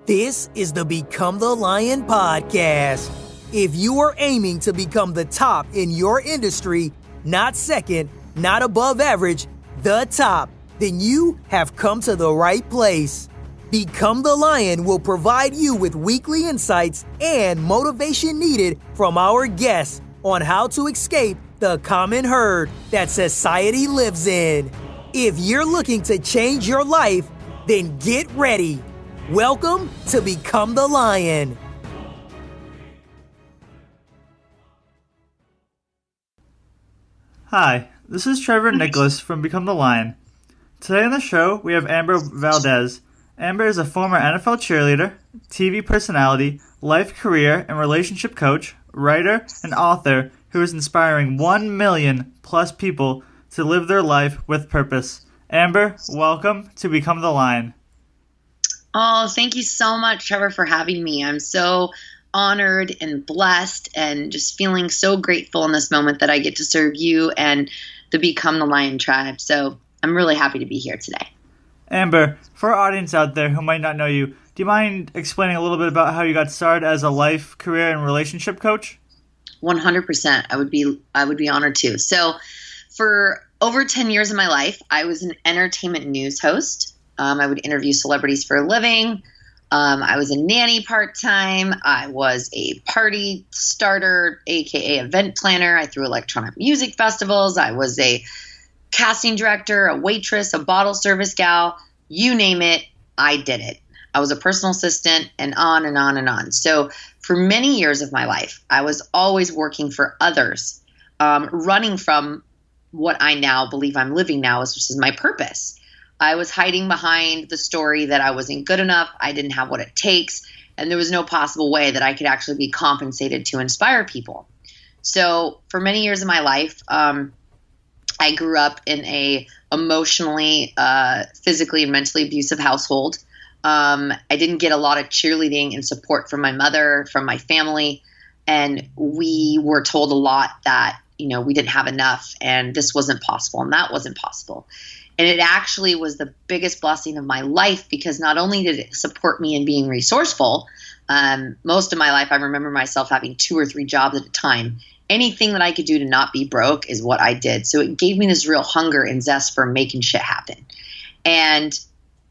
This is the Become the Lion podcast. If you are aiming to become the top in your industry, not second, not above average, the top, then you have come to the right place. Become the Lion will provide you with weekly insights and motivation needed from our guests on how to escape the common herd that society lives in. If you're looking to change your life, then get ready. Welcome to Become the Lion. Hi, this is Trevor Nicholas from Become the Lion. Today on the show, we have Amber Valdez. Amber is a former NFL cheerleader, TV personality, life career and relationship coach, writer, and author who is inspiring 1 million plus people to live their life with purpose. Amber, welcome to Become the Lion. Oh, thank you so much, Trevor, for having me. I'm so honored and blessed and just feeling so grateful in this moment that I get to serve you and the Become the Lion tribe. So I'm really happy to be here today. Amber, for our audience out there who might not know you, do you mind explaining a little bit about how you got started as a life, career, and relationship coach? 100%. I would be honored to. So for over 10 years of my life, I was an entertainment news host. I would interview celebrities for a living. I was a nanny part-time. I was a party starter, aka event planner. I threw electronic music festivals. I was a casting director, a waitress, a bottle service gal. You name it, I did it. I was a personal assistant and on and on and on. So for many years of my life, I was always working for others, running from what I now believe I'm living now, which is my purpose. I was hiding behind the story that I wasn't good enough, I didn't have what it takes, and there was no possible way that I could actually be compensated to inspire people. So for many years of my life, I grew up in a emotionally, physically, and mentally abusive household. I didn't get a lot of cheerleading and support from my mother, from my family, and we were told a lot that, we didn't have enough and this wasn't possible and that wasn't possible. And it actually was the biggest blessing of my life because not only did it support me in being resourceful, most of my life I remember myself having 2 or 3 jobs at a time. Anything that I could do to not be broke is what I did. So it gave me this real hunger and zest for making shit happen. And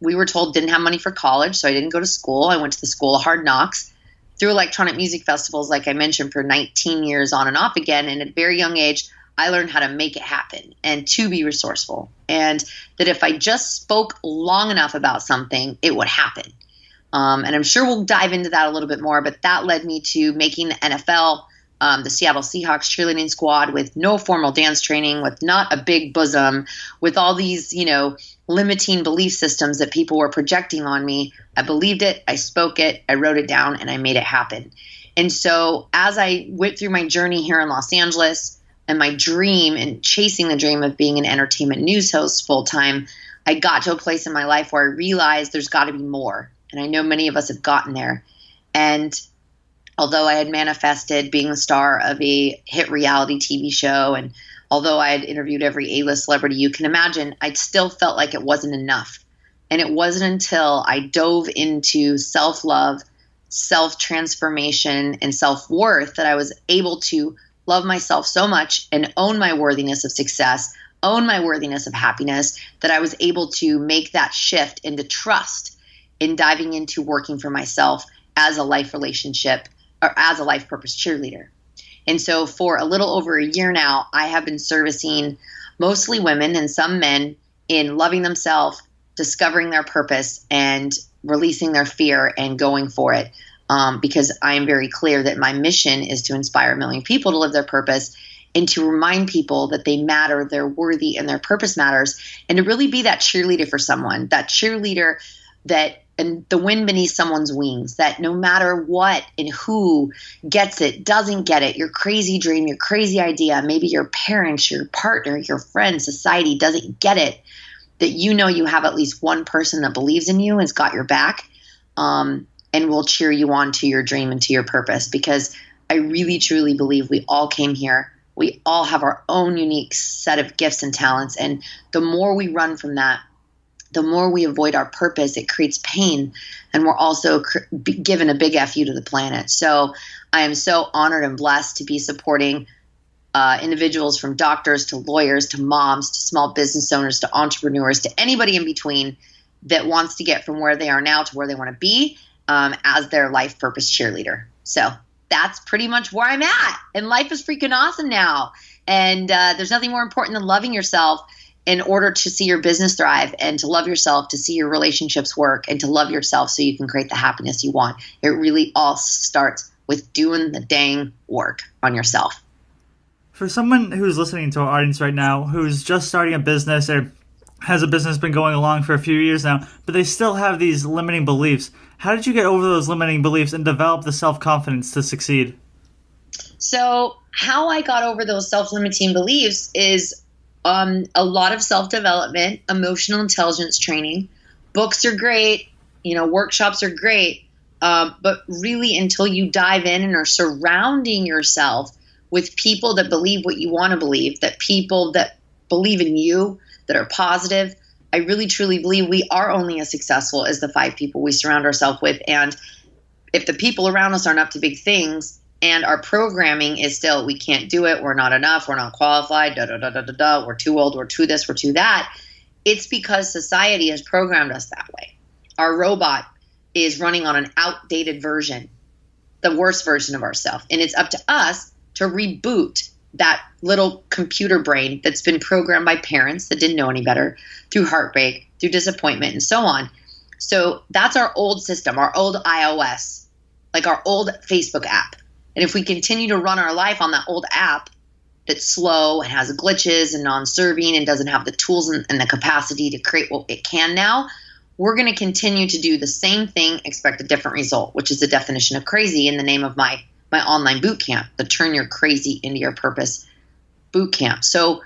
we were told didn't have money for college, so I didn't go to school. I went to the School of Hard Knocks through electronic music festivals, like I mentioned, for 19 years on and off again. And at a very young age, I learned how to make it happen and to be resourceful. And that if I just spoke long enough about something, it would happen. And I'm sure we'll dive into that a little bit more, but that led me to making the NFL, the Seattle Seahawks cheerleading squad with no formal dance training, with not a big bosom, with all these, limiting belief systems that people were projecting on me. I believed it, I spoke it, I wrote it down, and I made it happen. And so as I went through my journey here in Los Angeles and my dream and chasing the dream of being an entertainment news host full time, I got to a place in my life where I realized there's got to be more. And I know many of us have gotten there. And although I had manifested being the star of a hit reality TV show, and although I had interviewed every A-list celebrity you can imagine, I still felt like it wasn't enough. And it wasn't until I dove into self-love, self-transformation, and self-worth that I was able to love myself so much and own my worthiness of success, own my worthiness of happiness, that I was able to make that shift into trust in diving into working for myself as a life relationship or as a life purpose cheerleader. And so for a little over a year now, I have been servicing mostly women and some men in loving themselves, discovering their purpose, and releasing their fear and going for it. Because I am very clear that my mission is to inspire a million people to live their purpose and to remind people that they matter, they're worthy, and their purpose matters, and to really be that cheerleader for someone, that cheerleader and the wind beneath someone's wings, that no matter what and who gets it, doesn't get it, your crazy dream, your crazy idea, maybe your parents, your partner, your friends, society doesn't get it, that you have at least one person that believes in you and has got your back, and will cheer you on to your dream and to your purpose. Because I really, truly believe we all came here. We all have our own unique set of gifts and talents. And the more we run from that, the more we avoid our purpose, it creates pain. And we're also given a big FU to the planet. So I am so honored and blessed to be supporting individuals from doctors to lawyers to moms to small business owners to entrepreneurs to anybody in between that wants to get from where they are now to where they want to be as their life purpose cheerleader. So that's pretty much where I'm at. And life is freaking awesome now. And there's nothing more important than loving yourself in order to see your business thrive, and to love yourself to see your relationships work, and to love yourself so you can create the happiness you want. It really all starts with doing the dang work on yourself. For someone who's listening to our audience right now, who's just starting a business or has a business been going along for a few years now, but they still have these limiting beliefs, how did you get over those limiting beliefs and develop the self-confidence to succeed? So how I got over those self-limiting beliefs is a lot of self-development, emotional intelligence training. Books are great, workshops are great, but really until you dive in and are surrounding yourself with people that believe what you want to believe, that people that believe in you, that are positive, I really truly believe we are only as successful as the 5 people we surround ourselves with. And if the people around us aren't up to big things, and our programming is still, we can't do it, we're not enough, we're not qualified, we're too old, we're too this, we're too that. It's because society has programmed us that way. Our robot is running on an outdated version, the worst version of ourselves. And it's up to us to reboot that little computer brain that's been programmed by parents that didn't know any better, through heartbreak, through disappointment, and so on. So that's our old system, our old iOS, like our old Facebook app. And if we continue to run our life on that old app that's slow and has glitches and non-serving and doesn't have the tools and the capacity to create what it can now, we're going to continue to do the same thing, expect a different result, which is the definition of crazy in the name of my online boot camp, the Turn Your Crazy into Your Purpose boot camp. So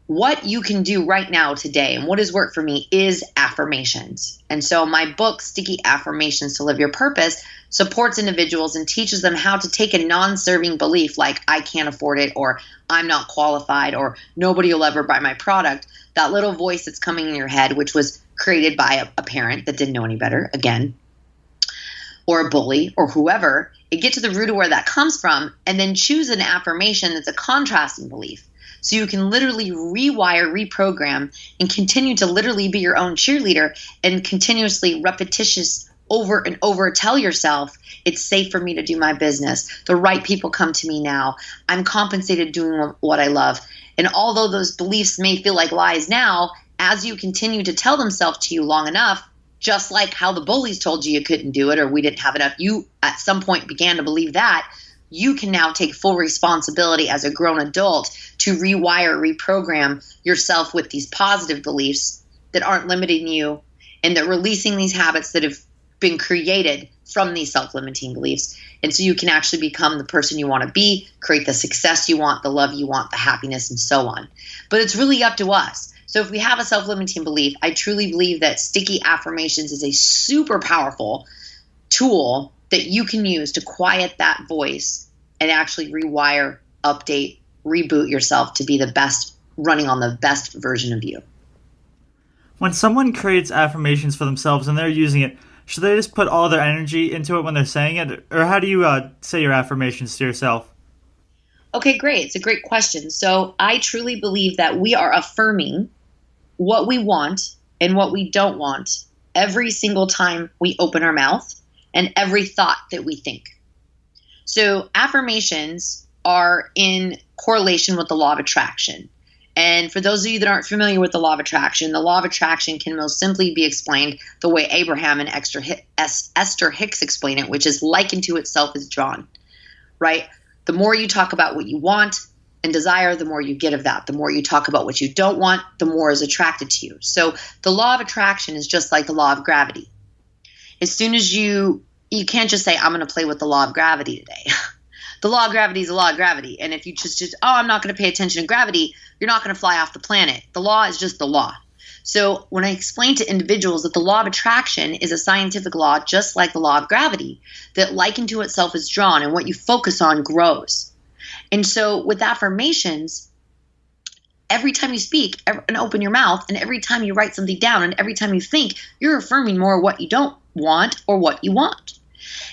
what you can do right now today, and what has worked for me, is affirmations. And so my book, Sticky Affirmations to Live Your Purpose, supports individuals and teaches them how to take a non-serving belief like I can't afford it, or I'm not qualified, or nobody will ever buy my product. That little voice that's coming in your head, which was created by a parent that didn't know any better, again, or a bully or whoever, and get to the root of where that comes from, and then choose an affirmation that's a contrasting belief. So you can literally rewire, reprogram, and continue to literally be your own cheerleader and continuously repetitious over and over tell yourself, it's safe for me to do my business. The right people come to me now. I'm compensated doing what I love. And although those beliefs may feel like lies now, as you continue to tell themselves to you long enough, just like how the bullies told you couldn't do it or we didn't have enough, you at some point began to believe that, you can now take full responsibility as a grown adult to rewire, reprogram yourself with these positive beliefs that aren't limiting you, and that releasing these habits that have been created from these self-limiting beliefs. And so you can actually become the person you want to be, create the success you want, the love you want, the happiness, and so on. But it's really up to us. So if we have a self-limiting belief, I truly believe that Sticky Affirmations is a super powerful tool that you can use to quiet that voice and actually rewire, update, reboot yourself to be the best, running on the best version of you. When someone creates affirmations for themselves and they're using it, should they just put all their energy into it when they're saying it? Or how do you say your affirmations to yourself? Okay, great. It's a great question. So I truly believe that we are affirming what we want and what we don't want every single time we open our mouth and every thought that we think. So affirmations are in correlation with the law of attraction. And for those of you that aren't familiar with the law of attraction can most simply be explained the way Abraham and Esther Hicks explain it, which is like unto itself is drawn, right? The more you talk about what you want and desire, the more you get of that. The more you talk about what you don't want, the more is attracted to you. So the law of attraction is just like the law of gravity. As soon as you can't just say, I'm going to play with the law of gravity today. The law of gravity is the law of gravity. And if you just I'm not going to pay attention to gravity, you're not going to fly off the planet. The law is just the law. So when I explain to individuals that the law of attraction is a scientific law, just like the law of gravity, that like unto itself is drawn, and what you focus on grows. And so with affirmations, Every time you speak and open your mouth, and every time you write something down, and every time you think, you're affirming more what you don't want or what you want.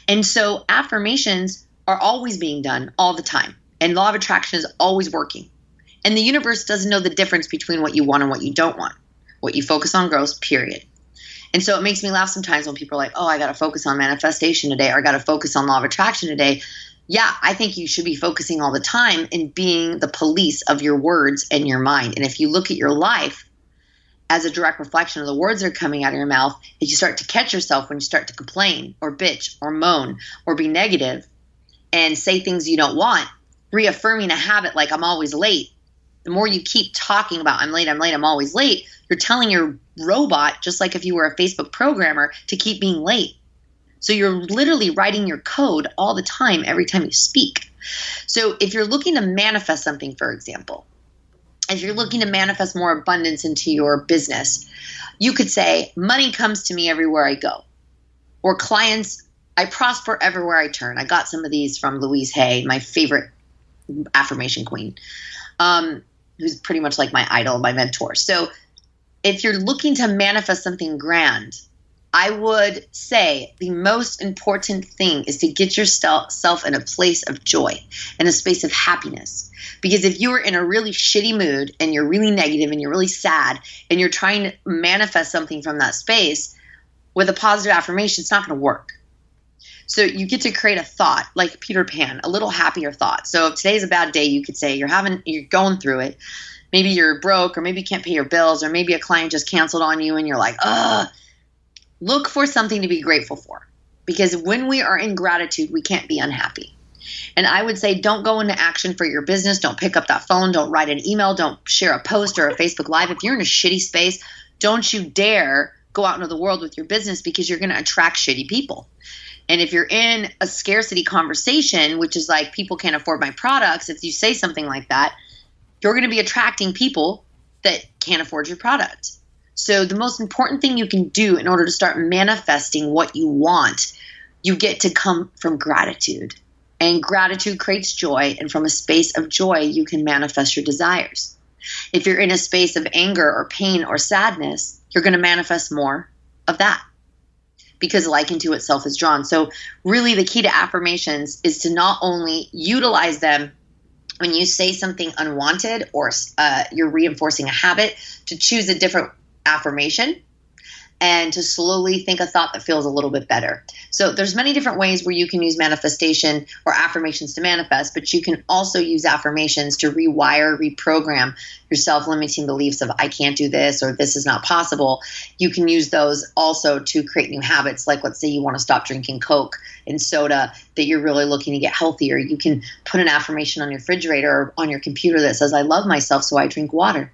And so affirmations are always being done all the time. And law of attraction is always working. And the universe doesn't know the difference between what you want and what you don't want. What you focus on grows, period. And so it makes me laugh sometimes when people are like, oh, I got to focus on manifestation today, or I got to focus on law of attraction today. Yeah, I think you should be focusing all the time and being the police of your words and your mind. And if you look at your life as a direct reflection of the words that are coming out of your mouth, if you start to catch yourself when you start to complain or bitch or moan or be negative and say things you don't want, reaffirming a habit like I'm always late, the more you keep talking about I'm late, I'm always late, you're telling your robot, just like if you were a Facebook programmer, to keep being late. So you're literally writing your code all the time every time you speak. So if you're looking to manifest something, for example, if you're looking to manifest more abundance into your business, you could say, money comes to me everywhere I go. Or clients, I prosper everywhere I turn. I got some of these from Louise Hay, my favorite affirmation queen, who's pretty much like my idol, my mentor. So if you're looking to manifest something grand, I would say the most important thing is to get yourself in a place of joy, in a space of happiness. Because if you are in a really shitty mood and you're really negative and you're really sad and you're trying to manifest something from that space with a positive affirmation, it's not going to work. So you get to create a thought like Peter Pan, a little happier thought. So if today's a bad day, you could say you're going through it. Maybe you're broke, or maybe you can't pay your bills, or maybe a client just canceled on you and you're like, ugh. Look for something to be grateful for, because when we are in gratitude, we can't be unhappy. And I would say don't go into action for your business. Don't pick up that phone. Don't write an email. Don't share a post or a Facebook Live. If you're in a shitty space, don't you dare go out into the world with your business, because you're going to attract shitty people. And if you're in a scarcity conversation, which is like people can't afford my products, if you say something like that, you're going to be attracting people that can't afford your product. So the most important thing you can do in order to start manifesting what you want, you get to come from gratitude. And gratitude creates joy. And from a space of joy, you can manifest your desires. If you're in a space of anger or pain or sadness, you're going to manifest more of that, because like into itself is drawn. So really the key to affirmations is to not only utilize them when you say something unwanted or you're reinforcing a habit, to choose a different affirmation and to slowly think a thought that feels a little bit better. So there's many different ways where you can use manifestation or affirmations to manifest, but you can also use affirmations to rewire, reprogram your self-limiting beliefs of I can't do this or this is not possible. You can use those also to create new habits. Like let's say you want to stop drinking Coke and soda, that you're really looking to get healthier. You can put an affirmation on your refrigerator or on your computer that says I love myself, so I drink water.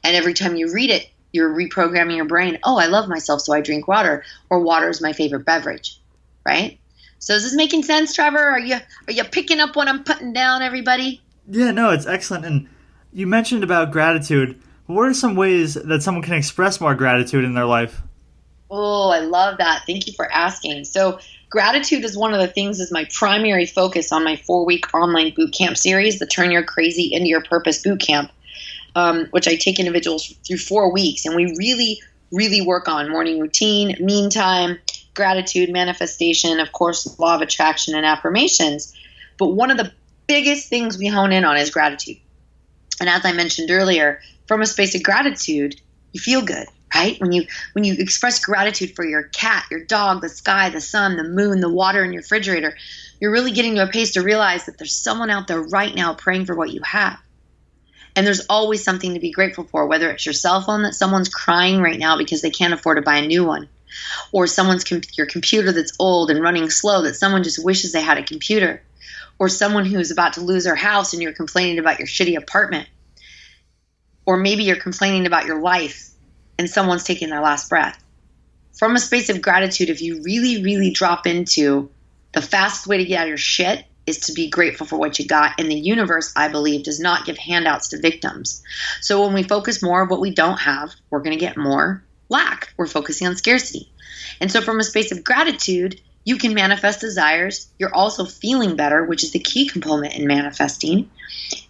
And every time you read it, you're reprogramming your brain. Oh, I love myself, so I drink water, or water is my favorite beverage, right? So is this making sense, Trevor? Are you picking up what I'm putting down, everybody? Yeah, no, it's excellent. And you mentioned about gratitude. What are some ways that someone can express more gratitude in their life? Oh, I love that. Thank you for asking. So gratitude is one of the things is my primary focus on my 4-week online boot camp series, the Turn Your Crazy into Your Purpose boot camp. Which I take individuals through 4 weeks. And we really, really work on morning routine, meantime, gratitude, manifestation, of course, law of attraction and affirmations. But one of the biggest things we hone in on is gratitude. And as I mentioned earlier, from a space of gratitude, you feel good, right? When you express gratitude for your cat, your dog, the sky, the sun, the moon, the water in your refrigerator, you're really getting to a pace to realize that there's someone out there right now praying for what you have. And there's always something to be grateful for, whether it's your cell phone that someone's crying right now because they can't afford to buy a new one, or your computer that's old and running slow that someone just wishes they had a computer, or someone who's about to lose their house and you're complaining about your shitty apartment, or maybe you're complaining about your life and someone's taking their last breath. From a space of gratitude, if you really, really drop into the fastest way to get out of your shit is to be grateful for what you got. And the universe, I believe, does not give handouts to victims. So when we focus more of what we don't have, we're going to get more lack. We're focusing on scarcity. And so from a space of gratitude, you can manifest desires. You're also feeling better, which is the key component in manifesting.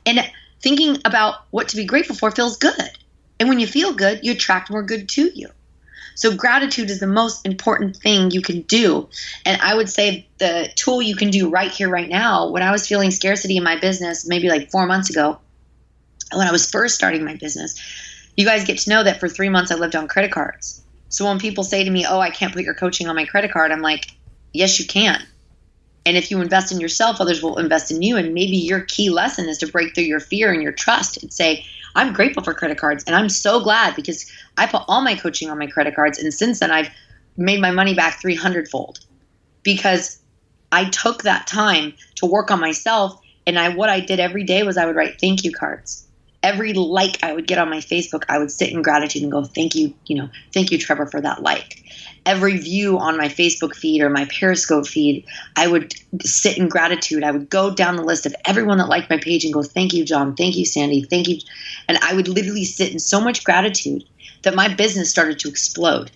And thinking about what to be grateful for feels good. And when you feel good, you attract more good to you. So gratitude is the most important thing you can do. And I would say the tool you can do right here, right now, when I was feeling scarcity in my business, maybe like 4 months ago, when I was first starting my business, you guys get to know that for 3 months I lived on credit cards. So when people say to me, oh, I can't put your coaching on my credit card, I'm like, yes, you can. And if you invest in yourself, others will invest in you. And maybe your key lesson is to break through your fear and your trust and say, I'm grateful for credit cards. And I'm so glad because I put all my coaching on my credit cards. And since then, I've made my money back 300-fold because I took that time to work on myself. And what I did every day was I would write thank you cards. Every like I would get on my Facebook, I would sit in gratitude and go, thank you, thank you, Trevor, for that like. Every view on my Facebook feed or my Periscope feed, I would sit in gratitude. I would go down the list of everyone that liked my page and go, thank you, John. Thank you, Sandy. Thank you. And I would literally sit in so much gratitude that my business started to explode.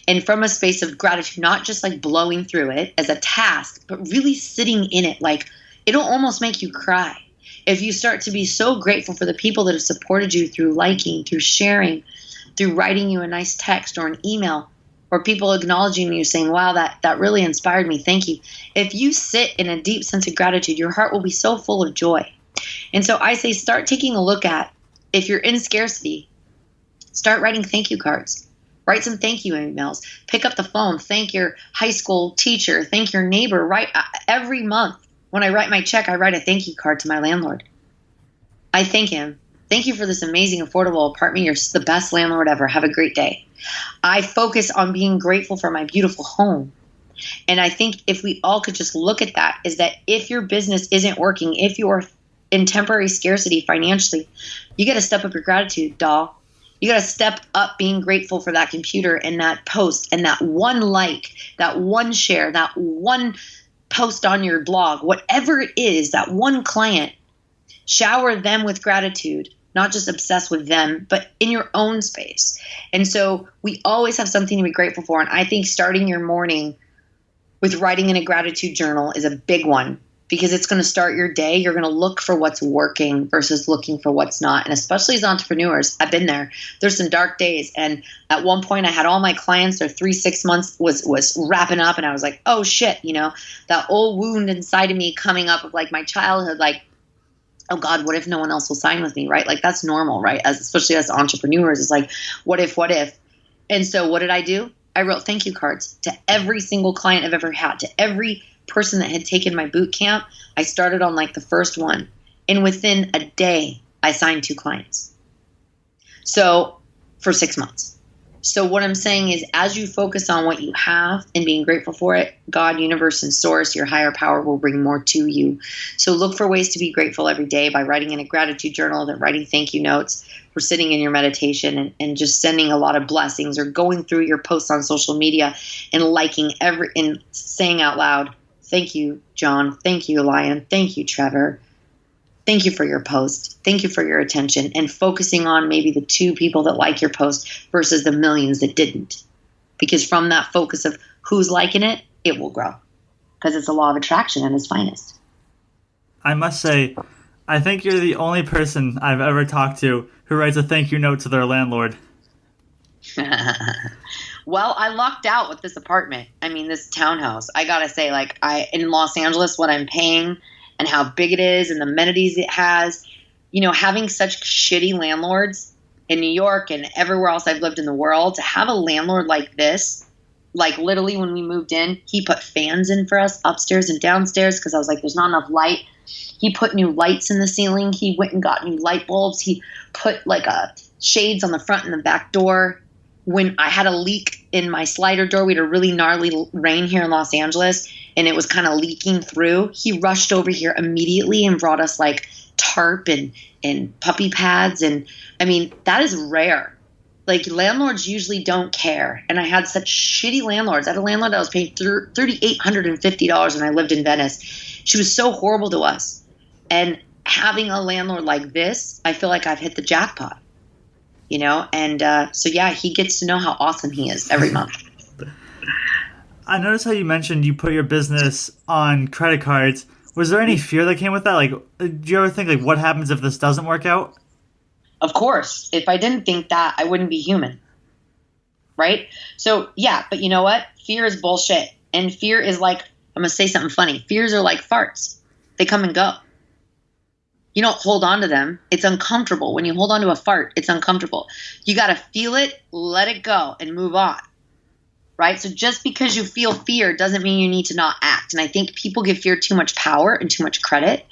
And from a space of gratitude, not just like blowing through it as a task, but really sitting in it, like it'll almost make you cry. If you start to be so grateful for the people that have supported you through liking, through sharing, through writing you a nice text or an email, or people acknowledging you saying, wow, that really inspired me. Thank you. If you sit in a deep sense of gratitude, your heart will be so full of joy. And so I say start taking a look at, if you're in scarcity, start writing thank you cards. Write some thank you emails. Pick up the phone. Thank your high school teacher. Thank your neighbor. Every month when I write my check, I write a thank you card to my landlord. I thank him. Thank you for this amazing, affordable apartment. You're the best landlord ever. Have a great day. I focus on being grateful for my beautiful home. And I think if we all could just look at that, is that if your business isn't working, if you're in temporary scarcity financially, you got to step up your gratitude, doll. You got to step up being grateful for that computer and that post and that one like, that one share, that one post on your blog, whatever it is, that one client. Shower them with gratitude, not just obsess with them, but in your own space. And so we always have something to be grateful for. And I think starting your morning with writing in a gratitude journal is a big one because it's going to start your day. You're going to look for what's working versus looking for what's not. And especially as entrepreneurs, I've been there. There's some dark days. And at one point I had all my clients, their 3-6 months was wrapping up. And I was like, oh shit, that old wound inside of me coming up of like my childhood, like, oh God, what if no one else will sign with me, right? Like that's normal, right? Especially as entrepreneurs, it's like, what if? And so what did I do? I wrote thank you cards to every single client I've ever had, to every person that had taken my boot camp. I started on like the first one. And within a day, I signed 2 clients. So for 6 months. So what I'm saying is as you focus on what you have and being grateful for it, God, universe, and source, your higher power will bring more to you. So look for ways to be grateful every day by writing in a gratitude journal, then writing thank you notes, for sitting in your meditation and just sending a lot of blessings or going through your posts on social media and liking and saying out loud, thank you, John. Thank you, Lion. Thank you, Trevor. Thank you for your post. Thank you for your attention, and focusing on maybe the 2 people that like your post versus the millions that didn't. Because from that focus of who's liking it, it will grow. Because it's a law of attraction at its finest. I must say, I think you're the only person I've ever talked to who writes a thank you note to their landlord. Well, I lucked out with this apartment. I mean, this townhouse. I got to say, in Los Angeles, what I'm paying and how big it is and the amenities it has, having such shitty landlords in New York and everywhere else I've lived in the world, to have a landlord like this, like literally when we moved in, he put fans in for us upstairs and downstairs because I was like, there's not enough light. He put new lights in the ceiling. He went and got new light bulbs. He put shades on the front and the back door. When I had a leak in my slider door, we had a really gnarly rain here in Los Angeles, and it was kind of leaking through. He rushed over here immediately and brought us tarp and puppy pads. And I mean, that is rare. Landlords usually don't care. And I had such shitty landlords. I had a landlord that was paying $3,850 when I lived in Venice. She was so horrible to us. And having a landlord like this, I feel like I've hit the jackpot. So yeah, he gets to know how awesome he is every month. I noticed how you mentioned you put your business on credit cards. Was there any fear that came with that? Like, do you ever think, like, what happens if this doesn't work out? Of course. If I didn't think that, I wouldn't be human. Right? So, yeah, but you know what? Fear is bullshit. And fear is like, I'm going to say something funny. Fears are like farts. They come and go. You don't hold on to them. It's uncomfortable. When you hold on to a fart, it's uncomfortable. You got to feel it, let it go, and move on. Right? So just because you feel fear doesn't mean you need to not act. And I think people give fear too much power and too much credit.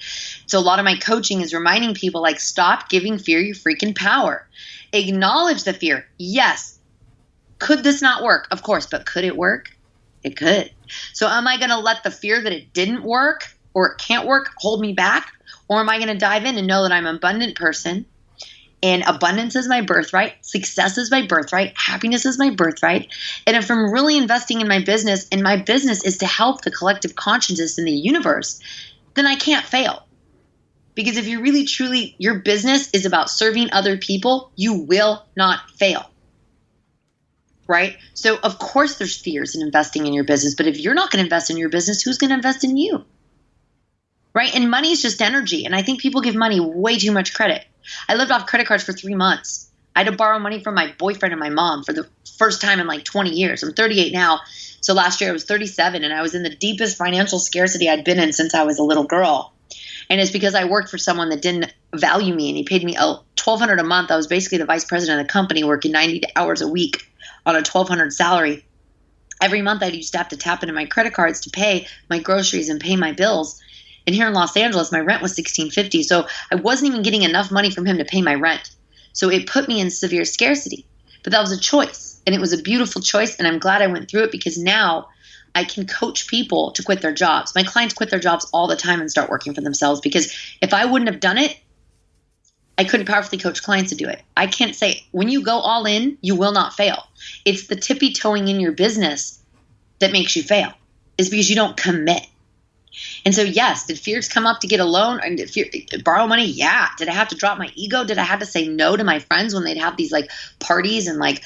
So a lot of my coaching is reminding people, like, stop giving fear your freaking power. Acknowledge the fear. Yes. Could this not work? Of course. But could it work? It could. So am I going to let the fear that it didn't work or it can't work hold me back? Or am I going to dive in and know that I'm an abundant person and abundance is my birthright, success is my birthright, happiness is my birthright. And if I'm really investing in my business and my business is to help the collective consciousness in the universe, then I can't fail. Because if you really truly, your business is about serving other people, you will not fail. Right? So of course there's fears in investing in your business, but if you're not going to invest in your business, who's going to invest in you? Right? And money is just energy. And I think people give money way too much credit. I lived off credit cards for 3 months. I had to borrow money from my boyfriend and my mom for the first time in like 20 years. I'm 38 now. So last year I was 37 and I was in the deepest financial scarcity I'd been in since I was a little girl. And it's because I worked for someone that didn't value me and he paid me $1,200 a month. I was basically the vice president of the company working 90 hours a week on a $1,200 salary. Every month I used to have to tap into my credit cards to pay my groceries and pay my bills. And here in Los Angeles, my rent was $1,650. So I wasn't even getting enough money from him to pay my rent. So it put me in severe scarcity. But that was a choice. And it was a beautiful choice. And I'm glad I went through it because now I can coach people to quit their jobs. My clients quit their jobs all the time and start working for themselves because if I wouldn't have done it, I couldn't powerfully coach clients to do it. I can't say, when you go all in, you will not fail. It's the tippy toeing in your business that makes you fail. It's because you don't commit. And so, yes, did fears come up to get a loan and borrow money? Yeah. Did I have to drop my ego? Did I have to say no to my friends when they'd have these like parties and like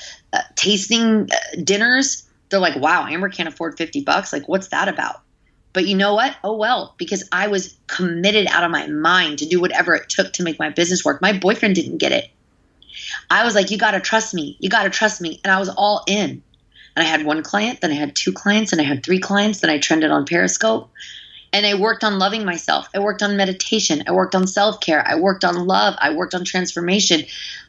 tasting dinners? They're like, wow, Amber can't afford $50. Like, what's that about? But you know what? Oh, well, because I was committed out of my mind to do whatever it took to make my business work. My boyfriend didn't get it. I was like, you got to trust me. You got to trust me. And I was all in. And I had 1 client, then I had 2 clients, and I had 3 clients. Then I trended on Periscope. And I worked on loving myself. I worked on meditation. I worked on self-care. I worked on love. I worked on transformation.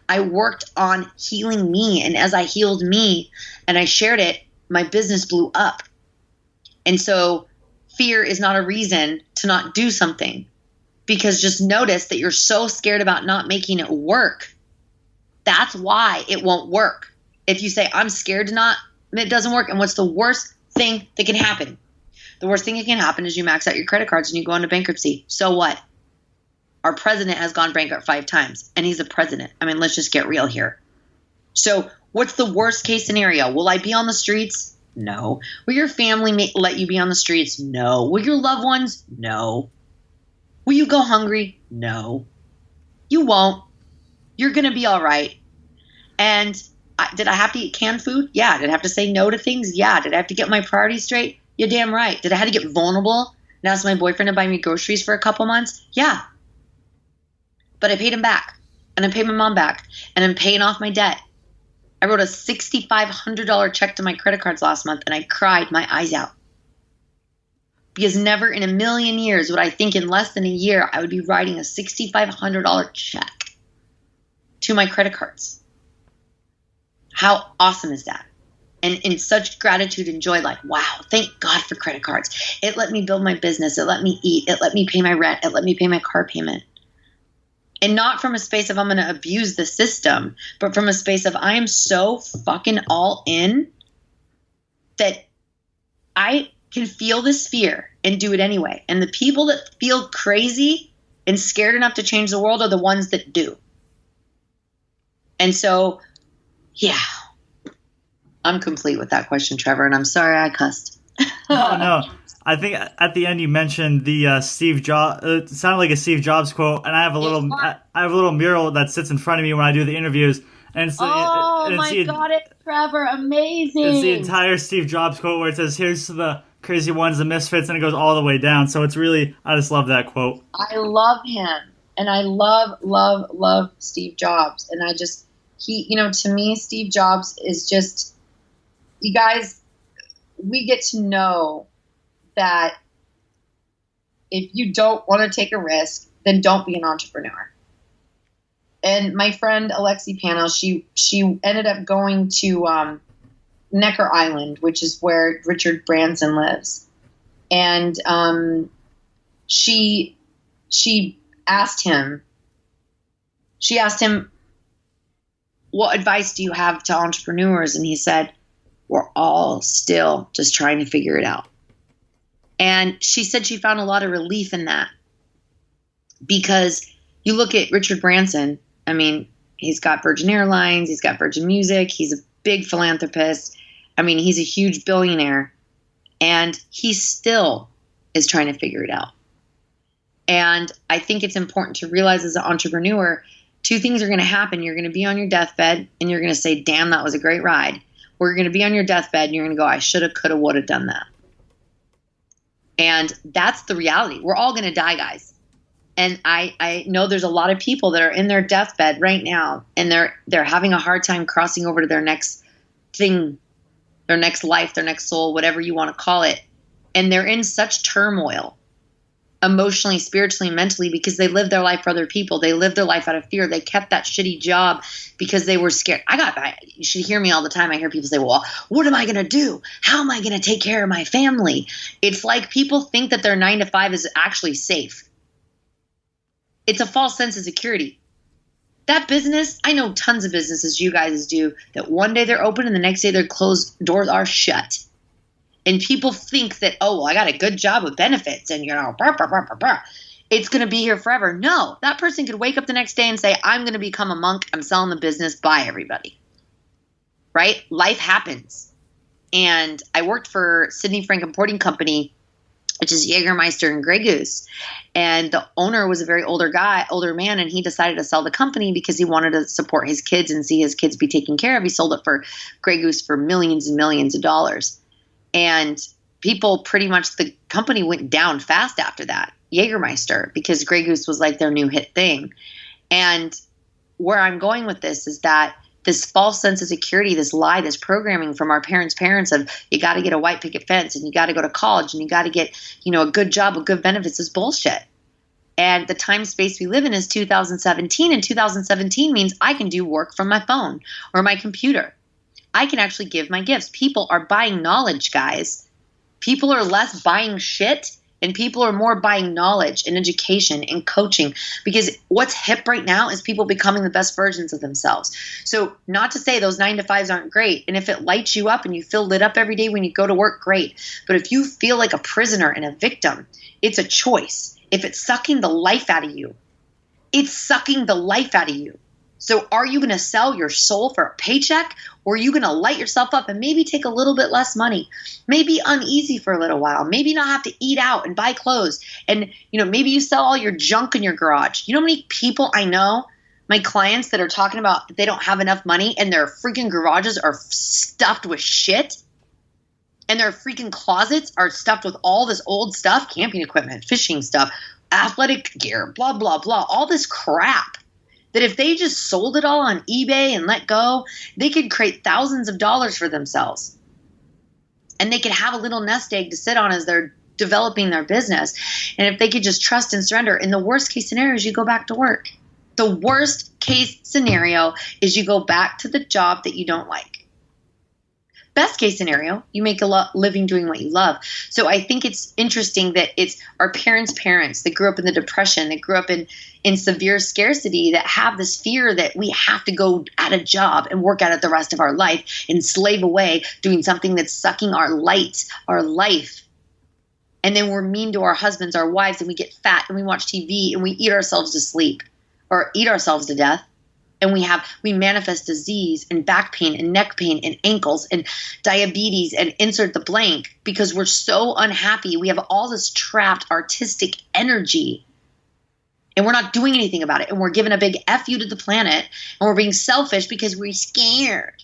I worked on healing me. And as I healed me and I shared it, my business blew up. And so fear is not a reason to not do something, because just notice that you're so scared about not making it work. That's why it won't work. If you say, I'm scared it doesn't work. And what's the worst thing that can happen? The worst thing that can happen is you max out your credit cards and you go into bankruptcy. So what? Our president has gone bankrupt 5 times, and he's a president. I mean, let's just get real here. So what's the worst case scenario? Will I be on the streets? No. Will your family let you be on the streets? No. Will your loved ones? No. Will you go hungry? No. You won't. You're going to be all right. And did I have to eat canned food? Yeah. Did I have to say no to things? Yeah. Did I have to get my priorities straight? You're damn right. Did I have to get vulnerable and ask my boyfriend to buy me groceries for a couple months? Yeah. But I paid him back, and I paid my mom back, and I'm paying off my debt. I wrote a $6,500 check to my credit cards last month, and I cried my eyes out. Because never in a million years would I think in less than a year I would be writing a $6,500 check to my credit cards. How awesome is that? And in such gratitude and joy, like, wow, thank God for credit cards. It let me build my business. It let me eat. It let me pay my rent. It let me pay my car payment. And not from a space of I'm going to abuse the system, but from a space of I am so fucking all in that I can feel this fear and do it anyway. And the people that feel crazy and scared enough to change the world are the ones that do. And so, yeah. I'm complete with that question, Trevor, and I'm sorry I cussed. No. I think at the end you mentioned the Steve Jobs. It sounded like a Steve Jobs quote, and I have a little mural that sits in front of me when I do the interviews. And it's my God, it's Trevor, amazing! It's the entire Steve Jobs quote where it says, "Here's to the Crazy Ones, the Misfits, and it goes all the way down. So it's really, I just love that quote. I love him. And I love Steve Jobs. And to me, Steve Jobs is just, you guys, we get to know that if you don't want to take a risk, then don't be an entrepreneur. And my friend Alexi Pano, she ended up going to Necker Island, which is where Richard Branson lives. And she asked him, what advice do you have to entrepreneurs? And he said, we're all still just trying to figure it out. And she said she found a lot of relief in that, because you look at Richard Branson. I mean, he's got Virgin Airlines, he's got Virgin Music, he's a big philanthropist. I mean, he's a huge billionaire, and he still is trying to figure it out. And I think it's important to realize as an entrepreneur, two things are going to happen. You're going to be on your deathbed and you're going to say, damn, that was a great ride. Or you're going to be on your deathbed and you're going to go, I shoulda, coulda, woulda done that. And that's the reality. We're all going to die, guys. And I know there's a lot of people that are in their deathbed right now, and they're having a hard time crossing over to their next thing, their next life, their next soul, whatever you want to call it. And they're in such turmoil, emotionally, spiritually, mentally, because they lived their life for other people. They lived their life out of fear. They kept that shitty job because they were scared. You should hear me all the time. I hear people say, well, what am I going to do? How am I going to take care of my family? It's like people think that their 9 to 5 is actually safe. It's a false sense of security. That business, I know tons of businesses you guys do that one day they're open and the next day their closed doors are shut. And people think that, oh, well, I got a good job with benefits and, it's going to be here forever. No, that person could wake up the next day and say, I'm going to become a monk. I'm selling the business. Bye, everybody. Right? Life happens. And I worked for Sidney Frank Importing Company, which is Jägermeister and Grey Goose. And the owner was a very older man, and he decided to sell the company because he wanted to support his kids and see his kids be taken care of. He sold it for Grey Goose for millions and millions of dollars. And people the company went down fast after that, Jägermeister, because Grey Goose was like their new hit thing. And where I'm going with this is that this false sense of security, this lie, this programming from our parents of you got to get a white picket fence and you got to go to college and you got to get, a good job with good benefits is bullshit. And the time space we live in is 2017, and 2017 means I can do work from my phone or my computer. I can actually give my gifts. People are buying knowledge, guys. People are less buying shit, and people are more buying knowledge and education and coaching, because what's hip right now is people becoming the best versions of themselves. So not to say those 9 to 5s aren't great. And if it lights you up and you feel lit up every day when you go to work, great. But if you feel like a prisoner and a victim, it's a choice. If it's sucking the life out of you, it's sucking the life out of you. So are you going to sell your soul for a paycheck, or are you going to light yourself up and maybe take a little bit less money, maybe uneasy for a little while, maybe not have to eat out and buy clothes, and maybe you sell all your junk in your garage? You know how many people I know, my clients, that are talking about they don't have enough money and their freaking garages are stuffed with shit, and their freaking closets are stuffed with all this old stuff, camping equipment, fishing stuff, athletic gear, blah, blah, blah, all this crap. That if they just sold it all on eBay and let go, they could create thousands of dollars for themselves. And they could have a little nest egg to sit on as they're developing their business. And if they could just trust and surrender, in the worst case scenario is you go back to work. The worst case scenario is you go back to the job that you don't like. Best case scenario, you make a living doing what you love. So I think it's interesting that it's our parents' parents that grew up in the Depression, that grew up in severe scarcity, that have this fear that we have to go at a job and work at it the rest of our life and slave away doing something that's sucking our light, our life. And then we're mean to our husbands, our wives, and we get fat and we watch TV and we eat ourselves to sleep or eat ourselves to death. And we manifest disease and back pain and neck pain and ankles and diabetes and insert the blank because we're so unhappy. We have all this trapped artistic energy and we're not doing anything about it. And we're giving a big F you to the planet, and we're being selfish because we're scared.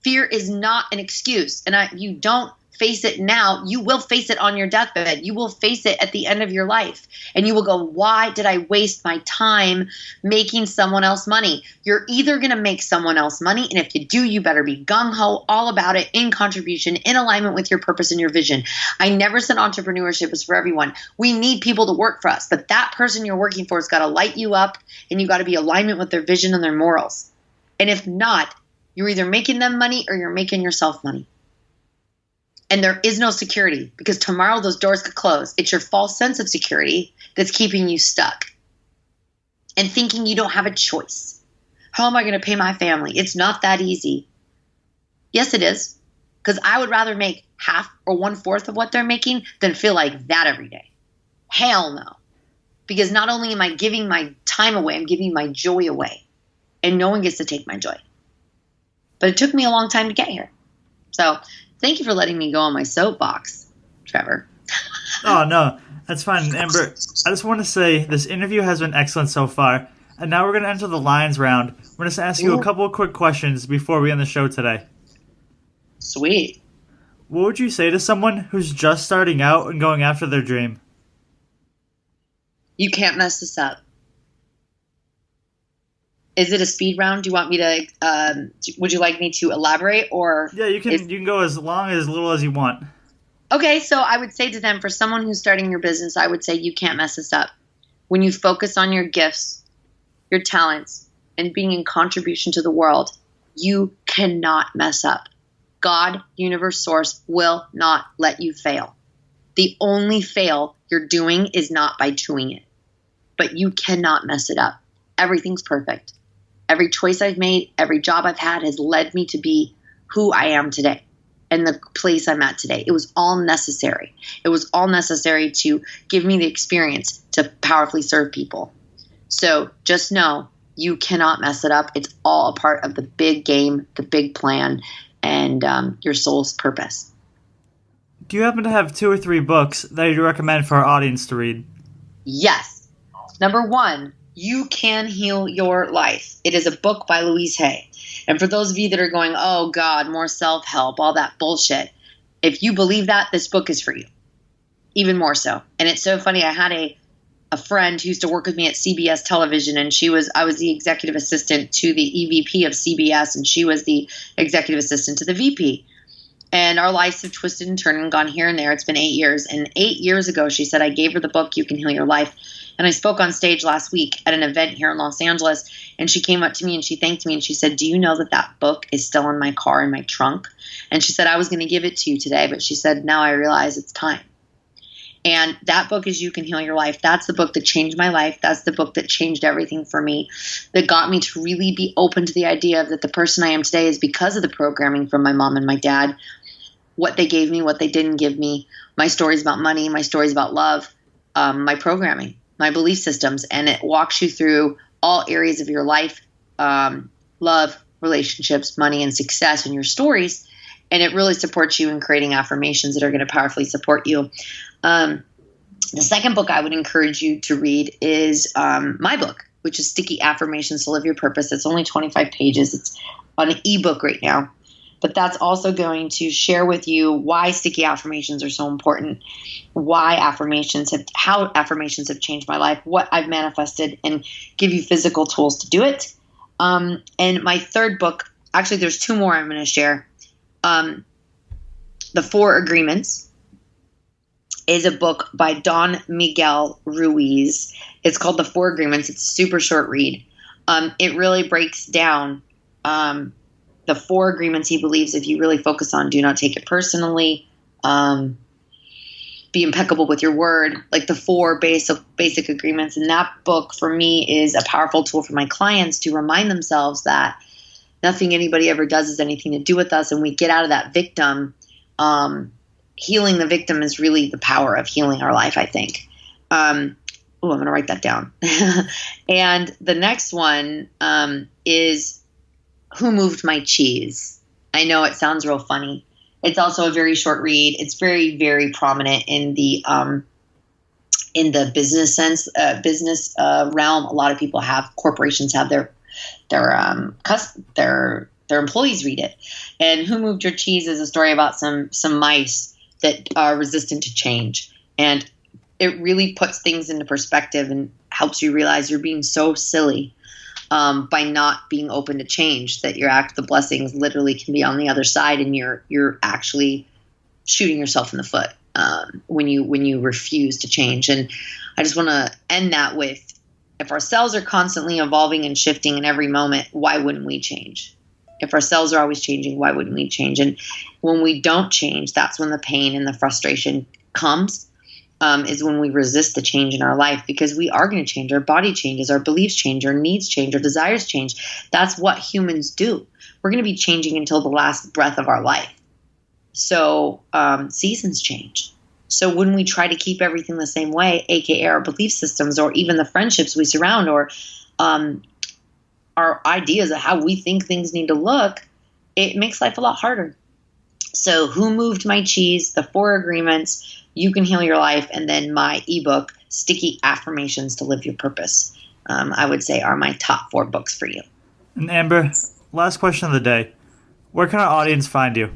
Fear is not an excuse. And you don't face it now, you will face it on your deathbed. You will face it at the end of your life. And you will go, why did I waste my time making someone else money? You're either going to make someone else money, and if you do, you better be gung-ho, all about it, in contribution, in alignment with your purpose and your vision. I never said entrepreneurship is for everyone. We need people to work for us, but that person you're working for has got to light you up, and you got to be alignment with their vision and their morals. And if not, you're either making them money or you're making yourself money. And there is no security, because tomorrow those doors could close. It's your false sense of security that's keeping you stuck and thinking you don't have a choice. How am I going to pay my family? It's not that easy. Yes, it is, because I would rather make half or 1/4 of what they're making than feel like that every day. Hell no. Because not only am I giving my time away, I'm giving my joy away. And no one gets to take my joy. But it took me a long time to get here. So thank you for letting me go on my soapbox, Trevor. Oh, no, that's fine. Amber, I just want to say this interview has been excellent so far. And now we're going to enter the Lions round. We're going to ask you a couple of quick questions before we end the show today. Sweet. What would you say to someone who's just starting out and going after their dream? You can't mess this up. Is it a speed round? Do you want me to, would you like me to elaborate, or? Yeah, you can go as little as you want. Okay, so I would say to them, for someone who's starting your business, I would say you can't mess this up. When you focus on your gifts, your talents, and being in contribution to the world, you cannot mess up. God, universe, source will not let you fail. The only fail you're doing is not by doing it. But you cannot mess it up. Everything's perfect. Every choice I've made, every job I've had has led me to be who I am today and the place I'm at today. It was all necessary. It was all necessary to give me the experience to powerfully serve people. So just know you cannot mess it up. It's all a part of the big game, the big plan, and your soul's purpose. Do you happen to have 2 or 3 books that you'd recommend for our audience to read? Yes. Number 1, You Can Heal Your Life. It is a book by Louise Hay. And for those of you that are going, oh God, more self-help, all that bullshit, if you believe that, this book is for you. Even more so. And it's so funny. I had a friend who used to work with me at CBS television, and I was the executive assistant to the EVP of CBS, and she was the executive assistant to the VP. And our lives have twisted and turned and gone here and there. It's been 8 years. And 8 years ago, she said, I gave her the book, You Can Heal Your Life. And I spoke on stage last week at an event here in Los Angeles, and she came up to me and she thanked me and she said, do you know that book is still in my car in my trunk? And she said, I was going to give it to you today, but she said, now I realize it's time. And that book is You Can Heal Your Life. That's the book that changed my life. That's the book that changed everything for me, that got me to really be open to the idea of that the person I am today is because of the programming from my mom and my dad, what they gave me, what they didn't give me, my stories about money, my stories about love, my programming, my belief systems. And it walks you through all areas of your life, love, relationships, money, and success, and your stories. And it really supports you in creating affirmations that are going to powerfully support you. The second book I would encourage you to read is my book, which is Sticky Affirmations to Live Your Purpose. It's only 25 pages. It's on an ebook right now. But that's also going to share with you why sticky affirmations are so important, how affirmations have changed my life, what I've manifested, and give you physical tools to do it. And my third book, actually there's 2 more I'm going to share. The 4 Agreements is a book by Don Miguel Ruiz. It's called The 4 Agreements. It's a super short read. It really breaks down the 4 agreements he believes if you really focus on: do not take it personally, be impeccable with your word, like the 4 basic agreements. And that book for me is a powerful tool for my clients to remind themselves that nothing anybody ever does has anything to do with us. And we get out of that victim. Healing the victim is really the power of healing our life, I think. I'm going to write that down. And the next one is Who Moved My Cheese? I know it sounds real funny. It's also a very short read. It's very, very prominent in the business sense, realm. A lot of people corporations have their their employees read it. And Who Moved Your Cheese is a story about some mice that are resistant to change. And it really puts things into perspective and helps you realize you're being so silly by not being open to change, that the blessings literally can be on the other side, and you're actually shooting yourself in the foot when you refuse to change. And I just want to end that with, if our cells are constantly evolving and shifting in every moment, why wouldn't we change? If our cells are always changing, why wouldn't we change? And when we don't change, that's when the pain and the frustration comes, is when we resist the change in our life, because we are going to change. Our body changes, our beliefs change, our needs change, our desires change. That's what humans do. We're going to be changing until the last breath of our life. So seasons change. So when we try to keep everything the same way, aka our belief systems, or even the friendships we surround, or our ideas of how we think things need to look, it makes life a lot harder. So Who Moved My Cheese, the 4 Agreements, You Can Heal Your Life, and then my ebook, Sticky Affirmations to Live Your Purpose, I would say are my top 4 books for you. And Amber, last question of the day. Where can our audience find you?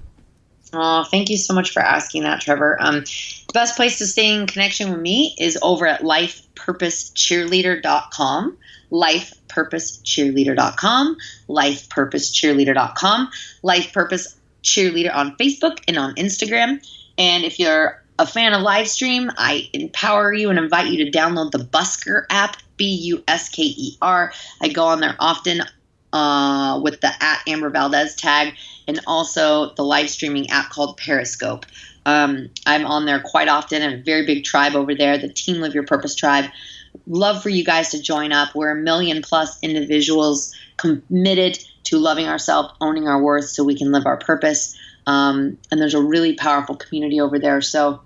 Oh, thank you so much for asking that, Trevor. The best place to stay in connection with me is over at lifepurposecheerleader.com, lifepurposecheerleader.com, lifepurposecheerleader.com, Life Purpose Cheerleader on Facebook and on Instagram. And if you're a fan of live stream, I empower you and invite you to download the Busker app, Busker. I go on there often with the @Amber Valdez tag, and also the live streaming app called Periscope. I'm on there quite often. I have a very big tribe over there, the Team Live Your Purpose tribe. Love for you guys to join up. We're 1 million+ individuals committed to loving ourselves, owning our worth, so we can live our purpose. And there's a really powerful community over there. So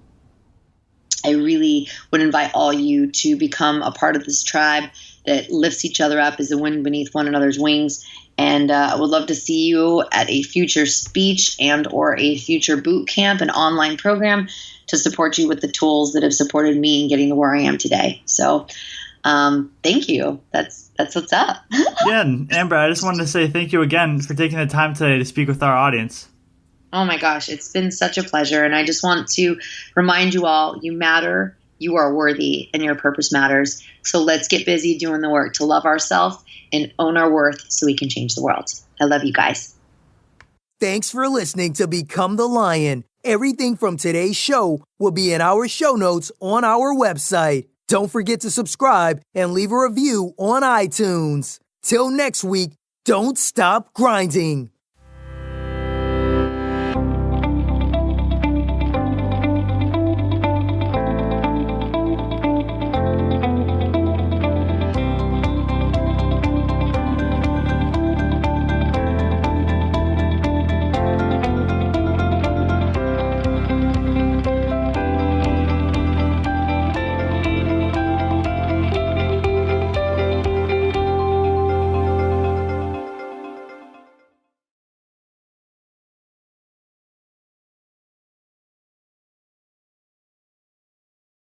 I really would invite all you to become a part of this tribe that lifts each other up as the wind beneath one another's wings. And I would love to see you at a future speech and or a future boot camp, an online program to support you with the tools that have supported me in getting to where I am today. So thank you. That's what's up. Yeah, and Amber, I just wanted to say thank you again for taking the time today to speak with our audience. Oh my gosh, it's been such a pleasure. And I just want to remind you all, you matter, you are worthy, and your purpose matters. So let's get busy doing the work to love ourselves and own our worth so we can change the world. I love you guys. Thanks for listening to Become the Lion. Everything from today's show will be in our show notes on our website. Don't forget to subscribe and leave a review on iTunes. Till next week, don't stop grinding.